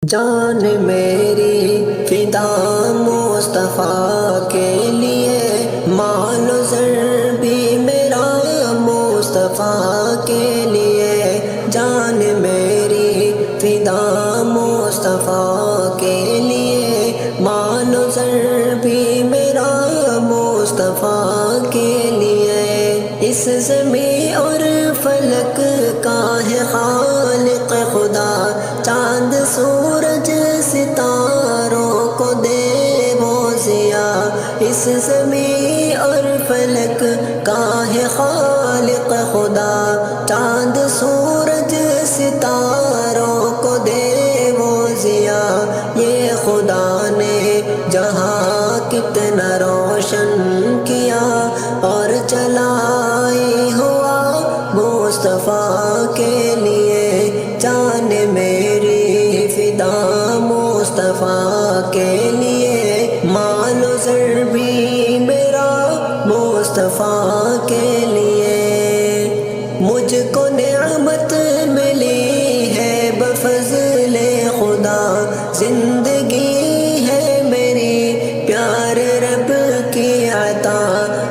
جان میری فدا مصطفیٰ کے لیے، مال و زر بھی میرا مصطفیٰ کے لیے، جان میری فدا مصطفیٰ کے لیے، مال و زر بھی میرا مصطفیٰ کے لیے۔ اس زمین اور فلک کا ہے خالق خدا، چاند سورج ستاروں کو دے وہ ضیا۔ اس زمین اور فلک کا ہے خالق خدا، چاند سورج ستاروں کو دے وہ ضیا۔ یہ خدا نے جہاں کتنا روشن کیا، اور چلائی ہوا مصطفیٰ کے لیے، جان میری فدا مصطفیٰ کے لیے، مال و زر بھی میرا مصطفیٰ کے لیے۔ مجھ کو نعمت ملی ہے بفضل خدا، زندگی ہے میری پیارے رب کی عطا۔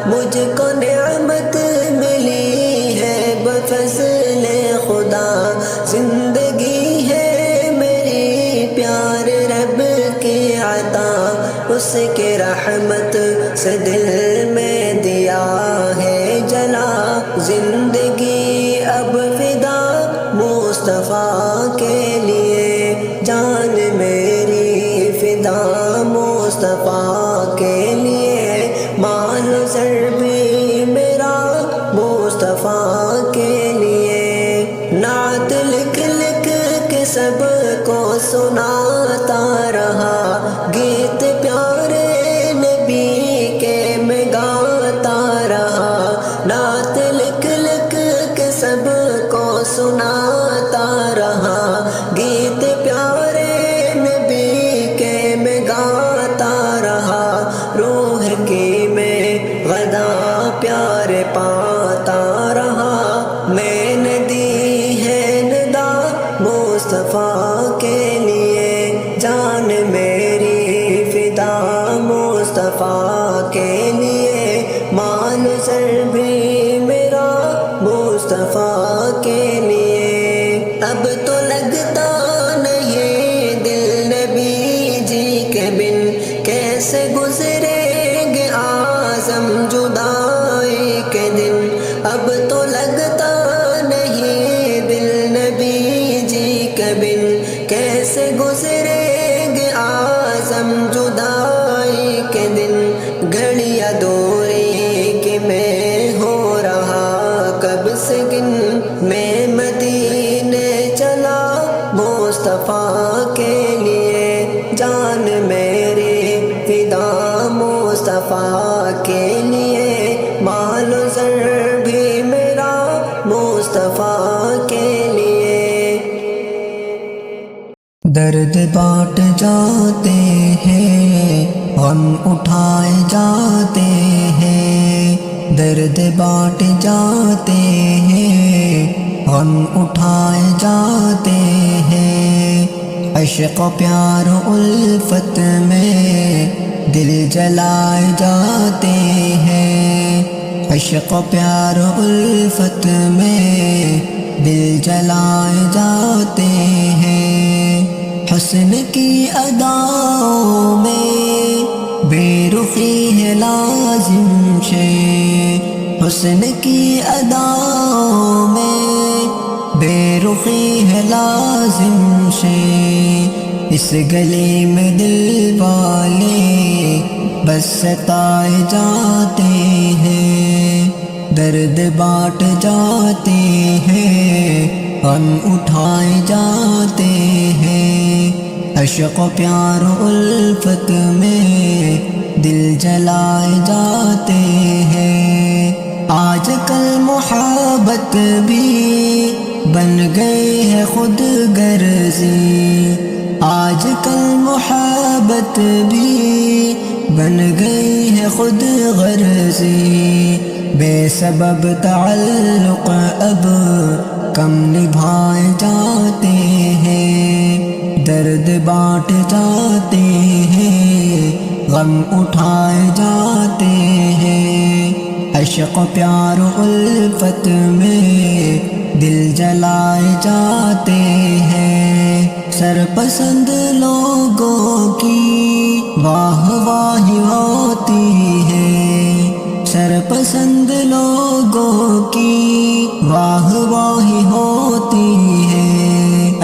مجھ کو نعمت ملی ہے بفضل خدا، زندگی ہے میری پیارے رب کی عطا۔ اس کے رحمت سے دل میں دیا ہے جلا، زندگی اب فدا مصطفیٰ کے لیے، جان میری فدا مصطفیٰ کے لیے، مال و زر بھی میرا مصطفیٰ کے لیے۔ نعت لکھ لکھ کے سب کو سناتا رہا، گیت پیارے نبی کے میں گاتا رہا۔ نعت لکھ لکھ کے سب کو سناتا رہا، گیت پیارے نبی کے میں گاتا رہا۔ روح کی میں غدا پیارے پاتا رہا، میں نے دی ہے ندا مصطفیٰ کے لیے، جان میری فدا مصطفیٰ کے لیے، مال و زر بھی میرا مصطفیٰ کے لیے۔ اب تو لگتا نہیں دل نبی جی کے بن، کیسے گزریں گے اعظم جدائی کے دن۔ اب تو لگتا نہیں دل نبی جی کے بن، کیسے گزریں گے اعظم جدائی کے دن۔ گھڑیاں دوری کی میں ہو رہا کب سے گن، میں مدینے چلا مصطفیٰ کے لیے، جان میری فدا مصطفیٰ کے لیے، مال و زر بھی میرا مصطفیٰ کے لیے۔ درد بانٹ جاتے ہیں، غم اٹھائے جاتے ہیں، درد بانٹ جاتے ہیں، غم اٹھائے جاتے ہیں۔ عشق و پیار و الفت میں دل جلائے جاتے ہیں، عشق و پیار و الفت میں دل جلائے جاتے ہیں۔ حسن کی اداؤں میں بے رخی ہے لازم شے، حسن کی اداؤں میں بے رخی ہے لازم شے۔ اس گلی میں دل والے بس ستائے جاتے ہیں، درد بانٹ جاتے ہیں، غم اٹھائے جاتے ہیں۔ عشق و پیار و الفت میں دل جلائے جاتے ہیں۔ آج کل محبت بھی بن گئی ہے خود غرضی، آج کل محبت بھی بن گئی ہے خود غرضی۔ بے سبب تعلق اب کم نبھائے جاتے ہیں، درد بانٹ جاتے ہیں، غم اٹھائے جاتے ہیں، عشق پیار و الفت میں دل جلائے جاتے ہیں، سرپسند لوگوں کی واہ واہی ہوتی ہے، سرپسند لوگوں کی واہ واہی ہوتی ہے،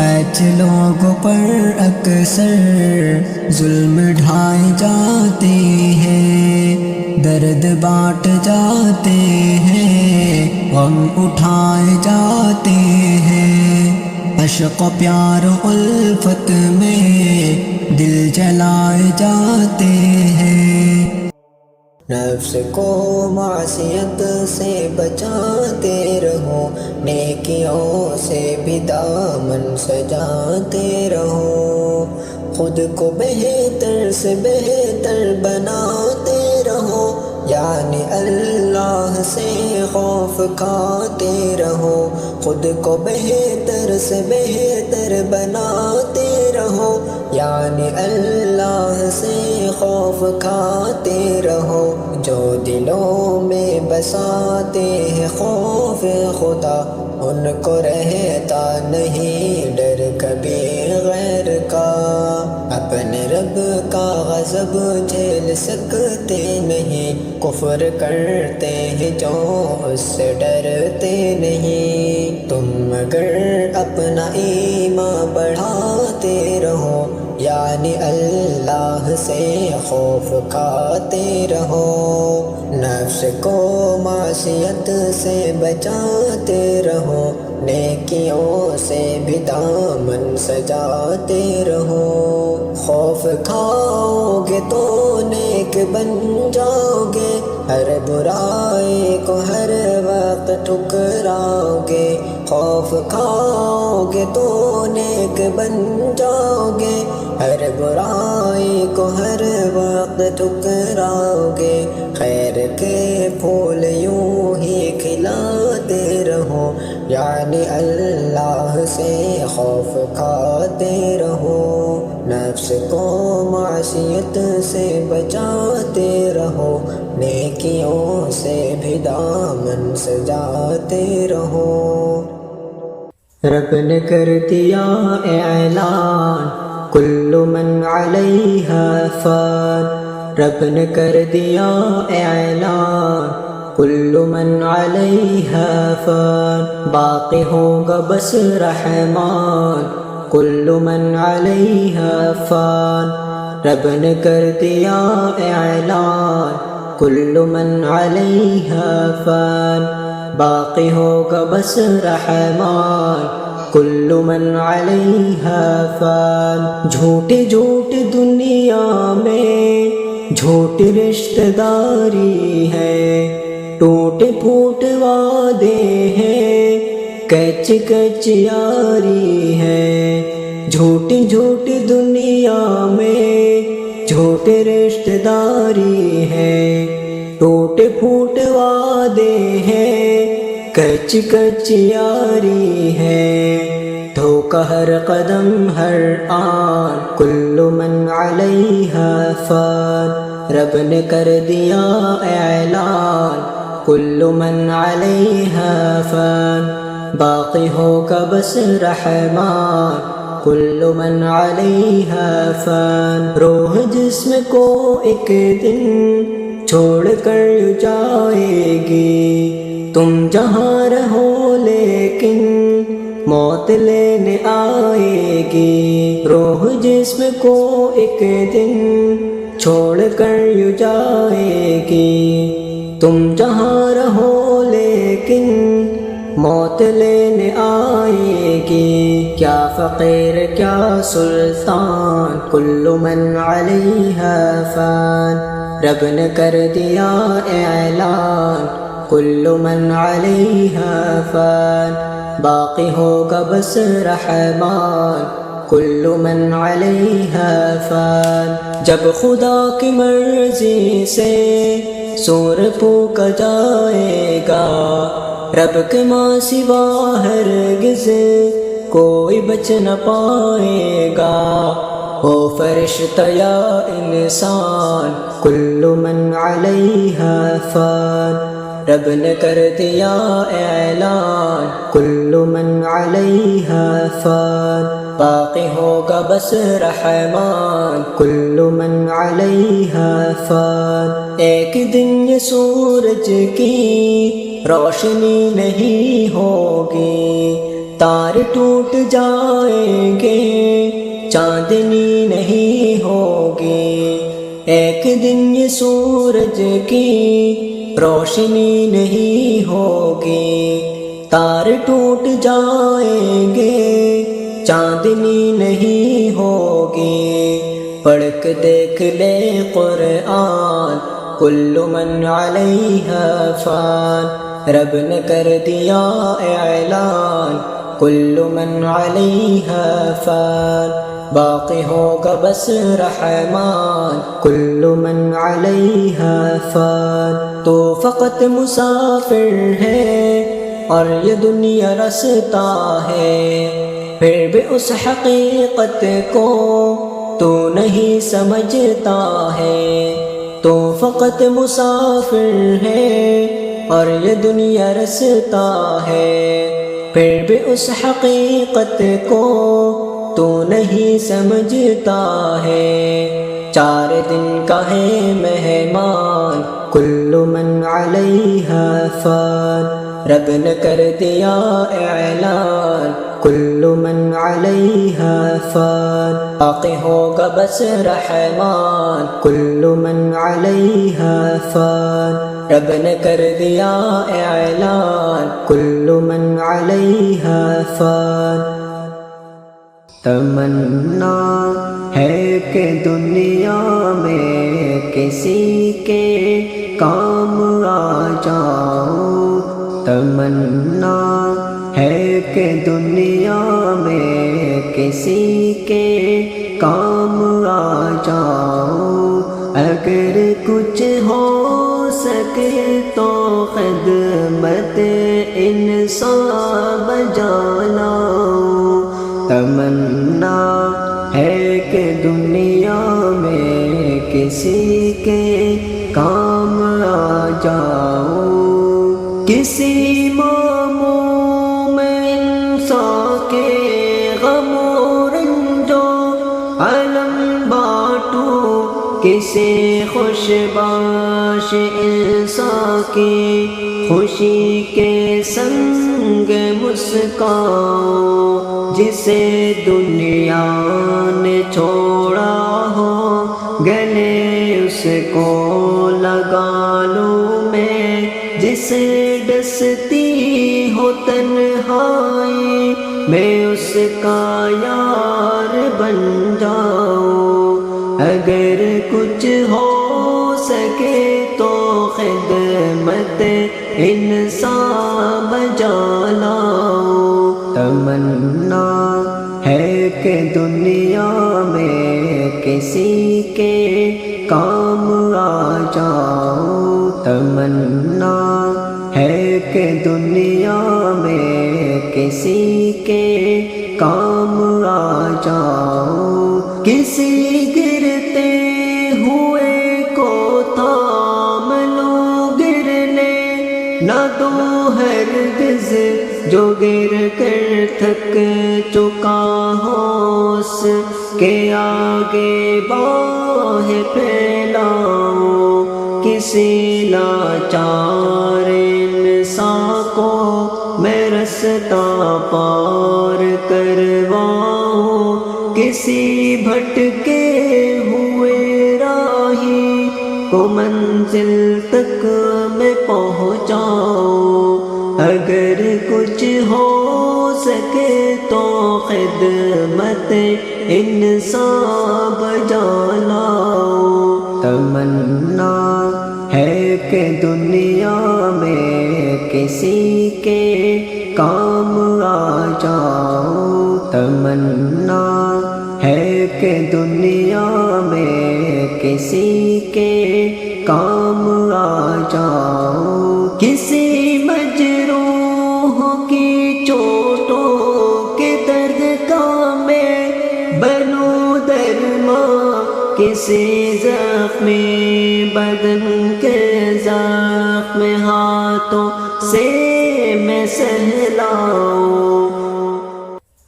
ایسے لوگوں پر اکثر ظلم ڈھائے جاتے ہیں، درد بانٹ جاتے ہیں، غم اٹھائے جاتے ہیں، عشق و پیار و الفت میں دل جلائے جاتے ہیں۔ نفس کو معصیت سے بچاتے رہو، نیکیوں سے بھی دامن سجاتے رہو، خود کو بہتر سے بہتر بناتے رہو، یعنی اللہ سے خوف کھاتے رہو، خود کو بہتر سے بہتر بناتے رہو، یعنی اللہ سے خوف کھاتے رہو، جو دلوں میں بساتے ہیں خوف خدا، ان کو رہتا نہیں ڈر کبھی غیر کا، اپنے رب کا غضب جھیل سکتے نہیں، کفر کرتے ہیں جو اس سے ڈرتے نہیں، تم اگر اپنا ایمان بڑھاتے رہو، یعنی اللہ سے خوف کھاتے رہو، نفس کو معصیت سے بچاتے رہو، نیکیوں سے بھی دامن سجاتے رہو، خوف کھاؤ گے تو نیک بن جاؤ گے، ہر برائی کو ہر وقت ٹھکراؤ گے، خوف کھاؤ گے تو نیک بن جاؤ گے، ہر برائی کو ہر وقت ٹھکراؤ گے، خیر کے پھول یوں ہی کھلاتے رہو، یعنی اللہ سے خوف کھاتے رہو، نفس کو معصیت سے بچاتے رہو، نیکیوں سے بھی دامن سجاتے رہو۔ رب نے کر دیا اعلان کل من علیہا فان، رب نے کر دیا اعلان کل من علیہا فان، باقی ہوگا بس رحمان کل من علیہا فان، رب نے کر دیا اعلان کل من علیہا فان، باقی ہوگا بس رحمان کل من علیہا فان، جھوٹی جھوٹی دنیا میں جھوٹی رشتہ داری ہے، ٹوٹے پھوٹ وعدے ہیں، کچ کچ یاری ہے، جھوٹی جھوٹی دنیا میں جھوٹے رشتہ داری ہے، ٹوٹے پھوٹ وعدے ہیں، کچ کچ یاری ہے، دھوکہ ہر قدم ہر آن کل من علیہا فان، رب نے کر دیا اعلان کل من علیہا فان، باقی ہوگا بس رحمان کل من علیہا فان، روح جسم کو ایک دن چھوڑ کر جائے گی، تم جہاں رہو لیکن موت لینے آئے گی، روح جسم کو ایک دن چھوڑ کر جائے گی، تم جہاں رہو لیکن موت لینے آئے گی، کیا فقیر کیا سلطان کل من علیہا فان، رب نے کر دیا اعلان کل من علیہا فان، باقی ہوگا بس رحمان کل من علیہا فان، جب خدا کی مرضی سے سور پھونکا جائے گا، رب کے ماں سوا ہرگز کوئی بچ نہ پائے گا، ہو فرشتہ یا انسان، کل من علیہا فان۔ رب نے کر دیا اعلان، کل من علیہا فان، باقی ہوگا بس رحمان، کل من علیہا فان۔ ایک دن یہ سورج کی روشنی نہیں ہوگی، تار ٹوٹ جائیں گے، چاندنی نہیں ہوگی۔ ایک دن یہ سورج کی روشنی نہیں ہوگی، تار ٹوٹ جائیں گے، چاندنی نہیں ہوگی۔ پڑھ کے دیکھ لے قرآن، کل من علیہا فان، رب نے کر دیا اعلان، کل من علیہا فان، باقی ہوگا بس رحمان، کل من علیہا فان۔ تو فقط مسافر ہے اور یہ دنیا رستا ہے، پھر بھی اس حقیقت کو تو نہیں سمجھتا ہے۔ تو فقط مسافر ہے اور یہ دنیا رستا ہے، پھر بھی اس حقیقت کو تو نہیں سمجھتا ہے۔ 4 دن کا ہے مہمان، کل من علیہا فان، رب نے کر دیا اعلان، کل من علیہا فان، باقی ہوگا بس رحمان، کل من علیہا فان، رب نے کر دیا اعلان، کل من علیہا فان۔ تمنا ہے کہ دنیا میں کسی کے کام آ جاؤں، تمنا ہے کہ دنیا میں کسی کے کام آ جاؤں، اگر کچھ ہو سکے تو خدمت انسان بجانا۔ تمنا ہے کہ دنیا میں کسی کے کام آ جاؤں، کسی موموم انسان کے غم و رنج و الم بانٹوں، کسی خوش باش انسان کی خوشی کے سنگ مسکاؤں، جسے دنیا نے چھوڑا ہو گلے اس کو لگا لوں میں، جسے ڈستی ہو تنہائی میں اس کا یار بن جاؤں، اگر کچھ ہو سکے تو خدمت انسان بجا لاؤں۔ تمنا ہے کہ دنیا میں کسی کے کام آ جاؤں، تمنا ہے کہ دنیا میں کسی کے کام آ جاؤں، کسی گرتے ہوئے کو تھام لوں، گرنے نہ دو ہرگز، جو گر کر تھک چکا ہو اس کے آگے باہیں پھیلاؤں، کسی لاچار انسان کو میں رستہ پار کرواؤں، کسی بھٹکے ہوئے راہی کو منزل تک میں پہنچاؤں، اگر کچھ ہو سکے تو خدمت انسان بجا لاؤں۔ تمنا ہے کہ دنیا میں کسی کے کام آ جاؤں، تمنا ہے کہ دنیا میں کسی کے کام آ جاؤں، کسی مجروح کی چوٹوں کے در کسی زخم بدن کے زخم ہاتھوں سے میں سہلاؤں۔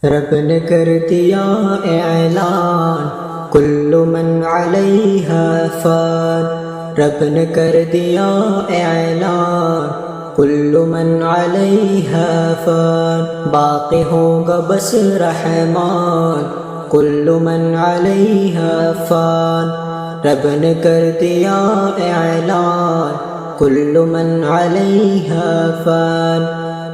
رب نے کر دیا اعلان کل من علیہا فان، رب نے کر دیا اعلان کل من علیہا فان، باقی ہوگا بس رحمان کل من علیہا فان، رب نے کر دیا اعلان کل من علیہا فان،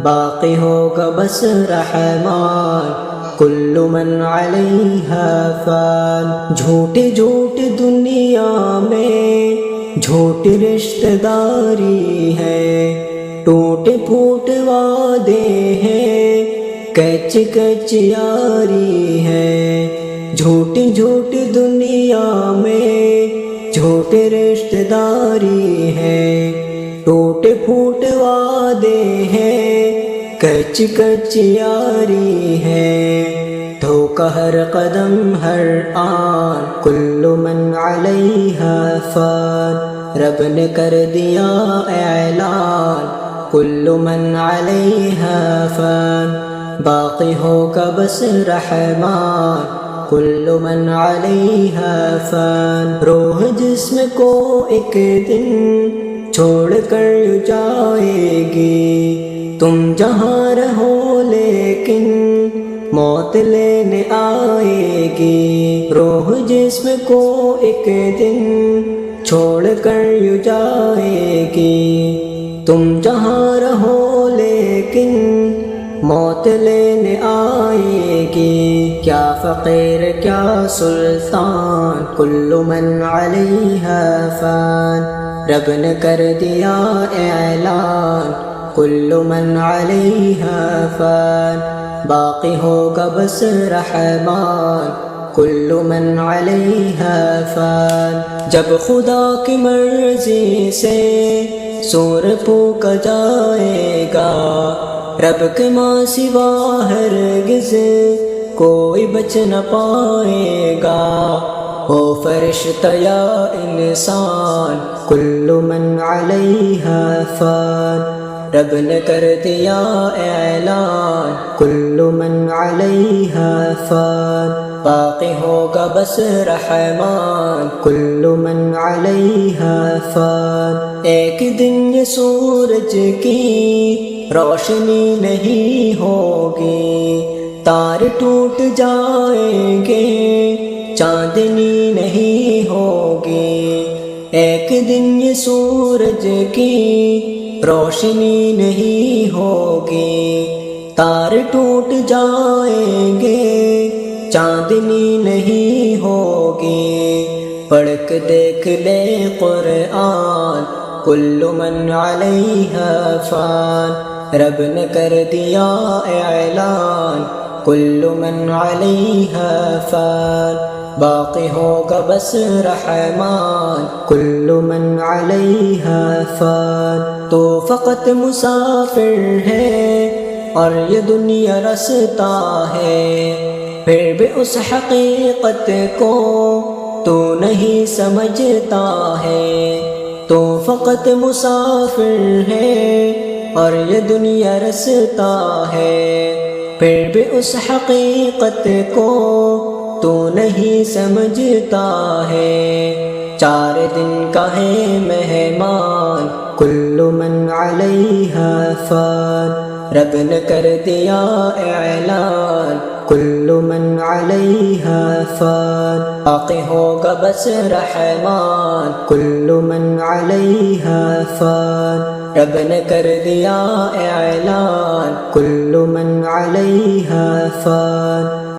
باقی ہوگا بس رحمان کل من علیہا فان۔ جھوٹی جھوٹی دنیا میں جھوٹی رشتہ داری ہے، ٹوٹے پھوٹے وعدے ہیں، کچ کچ یاری ہے۔ جھوٹی جھوٹی دنیا میں جھوٹی رشتہ داری ہے، ٹوٹے پھوٹے وعدے ہیں، کچ کچ یاری ہے۔ دھوکہ ہر قدم ہر آن کل من علیہا فان، رب نے کر دیا اعلان کل من علیہا فان، باقی ہوگا بس رحمان کل من علیہا فان۔ روح جسم کو ایک دن چھوڑ کر جائے گی، تم جہاں رہو لیکن موت لینے آئے گی۔ روح جسم کو ایک دن چھوڑ کر جائے گی، تم جہاں رہو لیکن موت لینے آئے گی۔ کیا فقیر کیا سلطان کل من علیہا فان، رب نے کر دیا اعلان کل من علیہا فان، باقی ہوگا بس رحمان کل من علیہا فان۔ جب خدا کی مرضی سے سور پھونکا جائے گا، رب کے ماں سوا ہرگز کوئی بچ نہ پائے گا۔ ہو فرشتہ یا انسان کل من علیہا فان، رب نے کر دیا اعلان کل من علیہا فان، باقی ہوگا بس رحمان کل من علیہا فان۔ ایک دن یہ سورج کی روشنی نہیں ہوگی، تارے ٹوٹ جائیں گے، چاندنی نہیں ہوگی۔ ایک دن یہ سورج کی روشنی نہیں ہوگی، تارے ٹوٹ جائیں گے، چاندنی نہیں ہوگی۔ پڑھ کے دیکھ لے قرآن کل من علیہا فان، رب نے کر دیا اعلان کل من علیہا فان، باقی ہوگا بس رحمان کل من علیہا فان۔ تو فقط مسافر ہے اور یہ دنیا رستا ہے، پھر بھی اس حقیقت کو تو نہیں سمجھتا ہے۔ تو فقط مسافر ہے اور یہ دنیا رستا ہے، پھر بھی اس حقیقت کو تو نہیں سمجھتا ہے۔ 4 دن کا ہے مہمان کل من علیہا فان، رب نے کر دیا اعلان کل من علیہا فان، باقی ہوگا بس رحمان کل من علیہا فان، رب نے کر دیا اعلان کل من علیہا فان۔